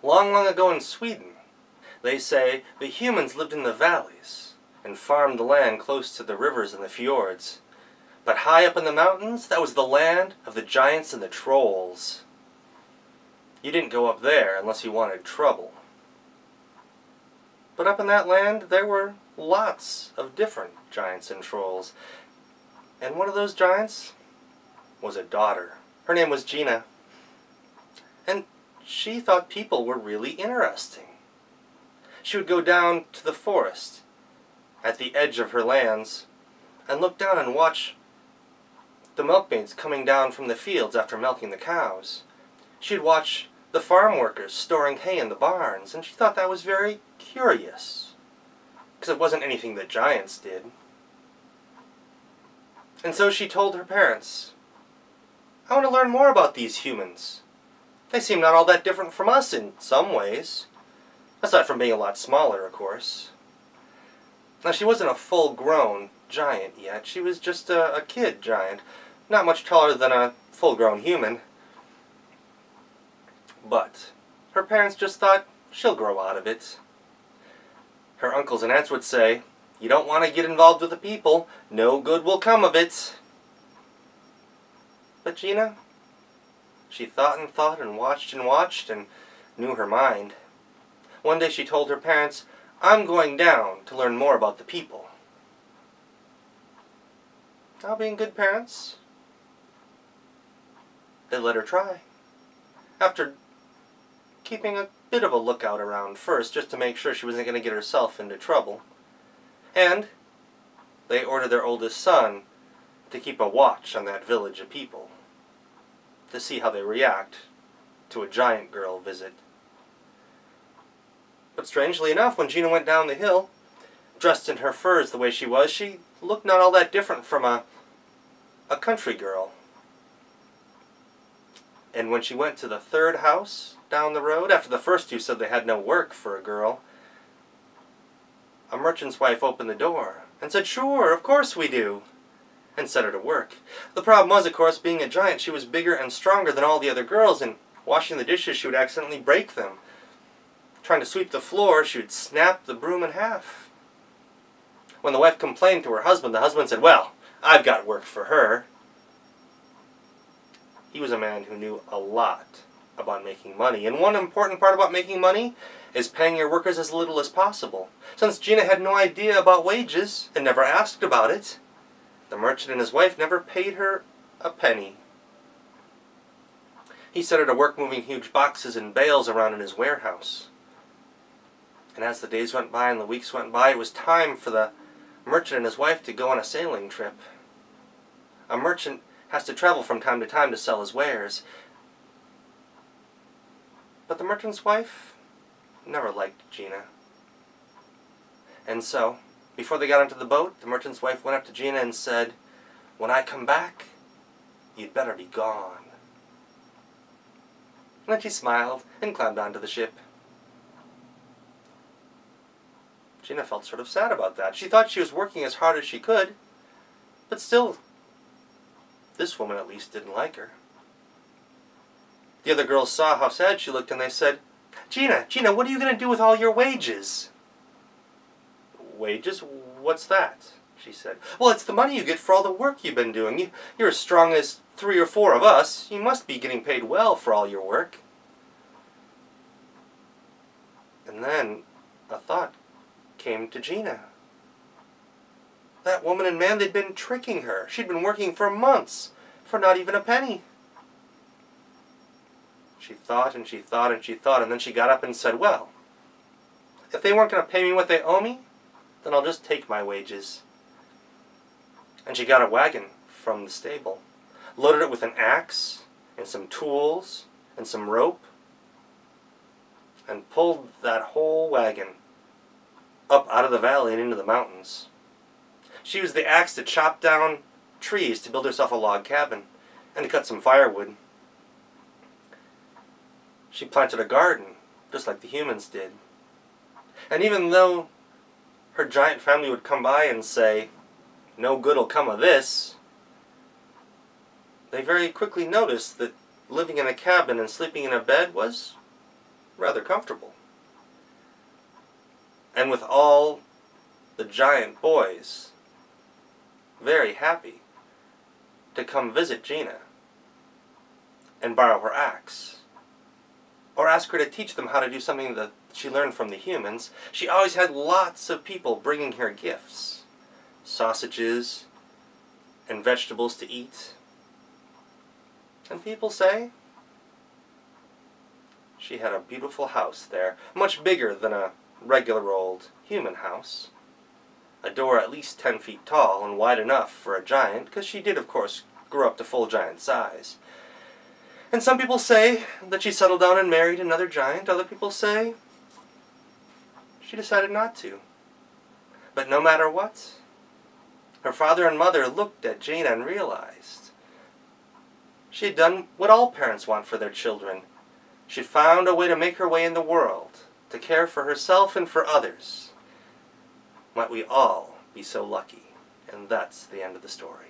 Long, long ago in Sweden, they say the humans lived in the valleys and farmed the land close to the rivers and the fjords. But high up in the mountains, that was the land of the giants and the trolls. You didn't go up there unless you wanted trouble. But up in that land, there were lots of different giants and trolls. And one of those giants was a daughter. Her name was Gina. And she thought people were really interesting. She would go down to the forest at the edge of her lands and look down and watch the milkmaids coming down from the fields after milking the cows. She'd watch the farm workers storing hay in the barns, and she thought that was very curious, because it wasn't anything that giants did. And so she told her parents, "I want to learn more about these humans. They seem not all that different from us in some ways. Aside from being a lot smaller, of course." Now, she wasn't a full-grown giant yet. She was just a kid giant. Not much taller than a full-grown human. But her parents just thought, she'll grow out of it. Her uncles and aunts would say, "You don't want to get involved with the people. No good will come of it." But Gina, she thought and watched and knew her mind. One day she told her parents, "I'm going down to learn more about the people." Now, being good parents, they let her try. After keeping a bit of a lookout around first, just to make sure she wasn't going to get herself into trouble. And they ordered their oldest son to keep a watch on that village of people, to see how they react to a giant girl visit. But strangely enough, when Gina went down the hill, dressed in her furs the way she was, she looked not all that different from a country girl. And when she went to the third house down the road, after the first two said they had no work for a girl, a merchant's wife opened the door and said, "Sure, of course we do," and set her to work. The problem was, of course, being a giant, she was bigger and stronger than all the other girls, and washing the dishes, she would accidentally break them. Trying to sweep the floor, she would snap the broom in half. When the wife complained to her husband, the husband said, "Well, I've got work for her." He was a man who knew a lot about making money, and one important part about making money is paying your workers as little as possible. Since Gina had no idea about wages and never asked about it, the merchant and his wife never paid her a penny. He set her to work moving huge boxes and bales around in his warehouse. And as the days went by and the weeks went by, it was time for the merchant and his wife to go on a sailing trip. A merchant has to travel from time to sell his wares. But the merchant's wife never liked Gina. And so, before they got into the boat, the merchant's wife went up to Gina and said, "When I come back, you'd better be gone." And then she smiled and climbed onto the ship. Gina felt sort of sad about that. She thought she was working as hard as she could, but still, this woman at least didn't like her. The other girls saw how sad she looked and they said, Gina, what are you going to do with all your wages?" "Wages? What's that?" she said. "Well, it's the money you get for all the work you've been doing. You're as strong as 3 or 4 of us. You must be getting paid well for all your work." And then a thought came to Gina. That woman and man, they'd been tricking her. She'd been working for months for not even a penny. She thought and she thought and she thought, and then she got up and said, "Well, if they weren't going to pay me what they owe me, then I'll just take my wages." And she got a wagon from the stable, loaded it with an axe and some tools and some rope, and pulled that whole wagon up out of the valley and into the mountains. She used the axe to chop down trees to build herself a log cabin and to cut some firewood. She planted a garden, just like the humans did. And even though her giant family would come by and say, "No good'll come of this," they very quickly noticed that living in a cabin and sleeping in a bed was rather comfortable. And with all the giant boys very happy to come visit Gina and borrow her axe, or ask her to teach them how to do something that she learned from the humans, she always had lots of people bringing her gifts. Sausages and vegetables to eat. And people say she had a beautiful house there, much bigger than a regular old human house. A door at least 10 feet tall and wide enough for a giant, because she did, of course, grow up to full giant size. And some people say that she settled down and married another giant. Other people say she decided not to. But no matter what, her father and mother looked at Gina and realized she had done what all parents want for their children. She'd found a way to make her way in the world, to care for herself and for others. Might we all be so lucky. And that's the end of the story.